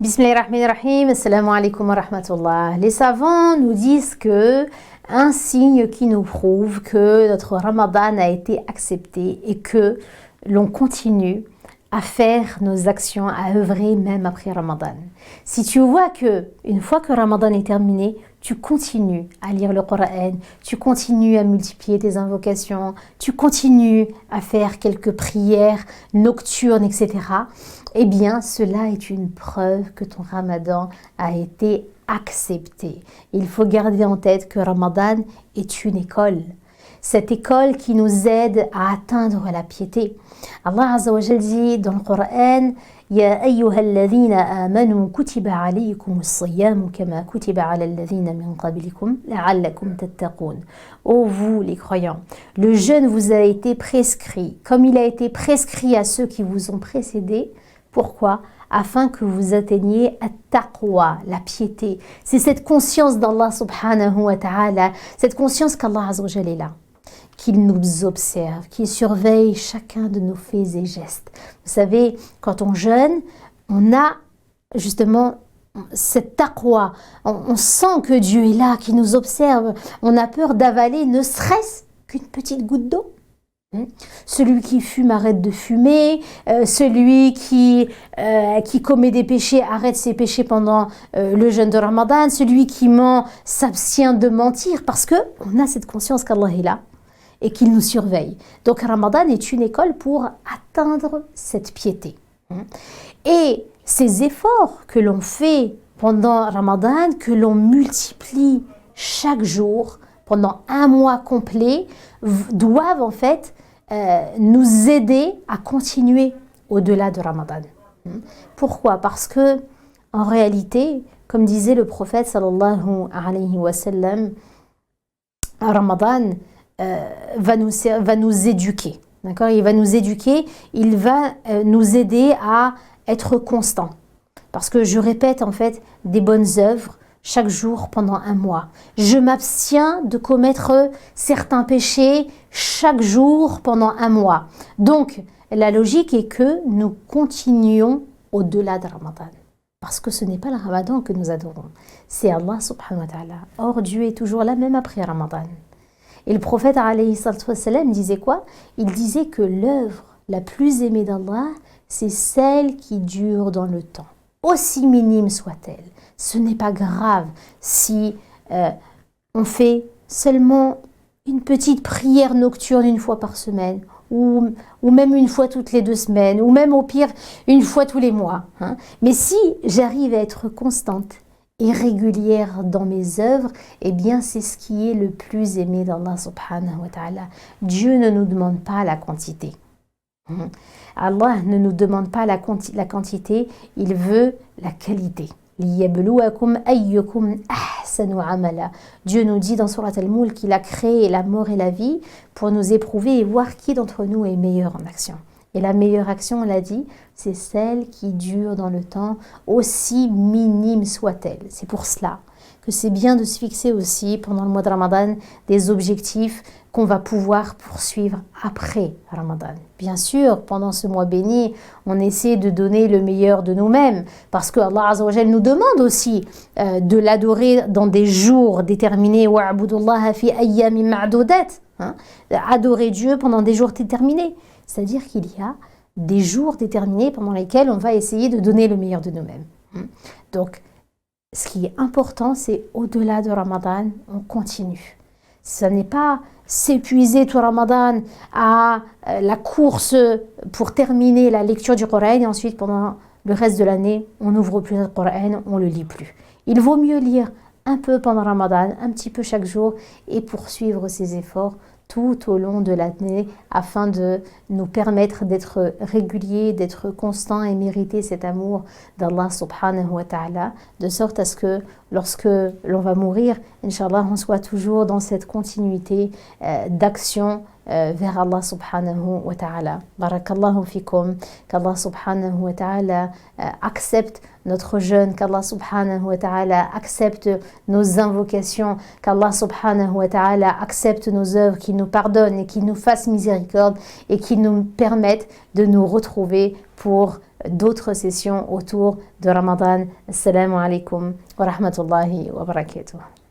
Bismillahirrahmanirrahim, assalamu alaikum wa rahmatullah. Les savants nous disent que un signe qui nous prouve que notre Ramadan a été accepté et que l'on continue à faire nos actions, à œuvrer même après Ramadan. Si tu vois que une fois que Ramadan est terminé, tu continues à lire le Coran, tu continues à multiplier tes invocations, tu continues à faire quelques prières nocturnes, etc. Eh bien, cela est une preuve que ton Ramadan a été accepté. Il faut garder en tête que Ramadan est une école. Cette école qui nous aide à atteindre la piété. Allah Azza wa Jal dit dans le Coran: Ya ayyuhalladhina amanu kutiba alaykumus siyam kama kutiba ala alladhina min qablikum la'allakum tattaqun. Ô vous les croyants, le jeûne vous a été prescrit comme il a été prescrit à ceux qui vous ont précédés. Pourquoi? Afin que vous atteigniez at-taqwa, la piété. C'est cette conscience d'Allah subhanahu wa ta'ala, cette conscience qu'Allah Azza wa Jal est là, qu'il nous observe, qu'il surveille chacun de nos faits et gestes. Vous savez, quand on jeûne, on a justement cette taqwa. On sent que Dieu est là, qu'il nous observe. On a peur d'avaler ne serait-ce qu'une petite goutte d'eau. Celui qui fume arrête de fumer, celui qui commet des péchés arrête ses péchés pendant le jeûne de Ramadan, celui qui ment s'abstient de mentir parce qu'on a cette conscience qu'Allah est là et qu'il nous surveille. Donc Ramadan est une école pour atteindre cette piété. Et ces efforts que l'on fait pendant Ramadan, que l'on multiplie chaque jour pendant un mois complet, doivent en fait nous aider à continuer au-delà de Ramadan. Pourquoi? Parce que en réalité, comme disait le prophète sallallahu alayhi wa sallam, Ramadan va nous éduquer. D'accord? Il va nous éduquer, il va nous aider à être constants. Parce que je répète en fait des bonnes œuvres chaque jour pendant un mois. Je m'abstiens de commettre certains péchés chaque jour pendant un mois. Donc, la logique est que nous continuions au-delà de Ramadan. Parce que ce n'est pas le Ramadan que nous adorons. C'est Allah subhanahu wa ta'ala. Or, Dieu est toujours là même après Ramadan. Et le prophète alayhi salatu wa salam disait quoi? Il disait que l'œuvre la plus aimée d'Allah, c'est celle qui dure dans le temps, aussi minime soit-elle. Ce n'est pas grave si on fait seulement une petite prière nocturne une fois par semaine, ou même une fois toutes les 2 semaines, ou même au pire une fois tous les mois. Mais si j'arrive à être constante et régulière dans mes œuvres, eh bien c'est ce qui est le plus aimé d'Allah subhanahu wa ta'ala. Dieu ne nous demande pas la quantité. Allah ne nous demande pas la quantité, il veut la qualité. لِيَبْلُوَكُمْ أَيُّكُمْ أَحْسَنُ عَمَلًا. Dieu nous dit dans Surat Al-Mulk qu'il a créé la mort et la vie pour nous éprouver et voir qui d'entre nous est meilleur en action. Et la meilleure action, on l'a dit, c'est celle qui dure dans le temps, aussi minime soit-elle. C'est pour cela que c'est bien de se fixer aussi pendant le mois de Ramadan des objectifs qu'on va pouvoir poursuivre après Ramadan. Bien sûr, pendant ce mois béni, on essaie de donner le meilleur de nous-mêmes parce que Allah Azza wa Jal nous demande aussi de l'adorer dans des jours déterminés. Wa'budullaha fi ayyamin ma'dudat. Adorer Dieu pendant des jours déterminés. C'est-à-dire qu'il y a des jours déterminés pendant lesquels on va essayer de donner le meilleur de nous-mêmes. Donc, ce qui est important, c'est au-delà de Ramadan, on continue. Ce n'est pas s'épuiser tout Ramadan à la course pour terminer la lecture du Coran et ensuite pendant le reste de l'année, on n'ouvre plus le Coran, on ne le lit plus. Il vaut mieux lire un peu pendant Ramadan, un petit peu chaque jour et poursuivre ses efforts tout au long de l'année afin de nous permettre d'être réguliers, d'être constants et mériter cet amour d'Allah subhanahu wa ta'ala, de sorte à ce que lorsque l'on va mourir, Inch'Allah, on soit toujours dans cette continuité d'action vers Allah subhanahu wa ta'ala. Barakallahu fikum, qu'Allah subhanahu wa ta'ala accepte notre jeûne, qu'Allah subhanahu wa ta'ala accepte nos invocations, qu'Allah subhanahu wa ta'ala accepte nos œuvres, qu'il nous pardonne et qu'il nous fasse miséricorde et qu'il nous permette de nous retrouver pour d'autres sessions autour de Ramadan. Assalamu alaikum wa rahmatullahi wa barakatuh.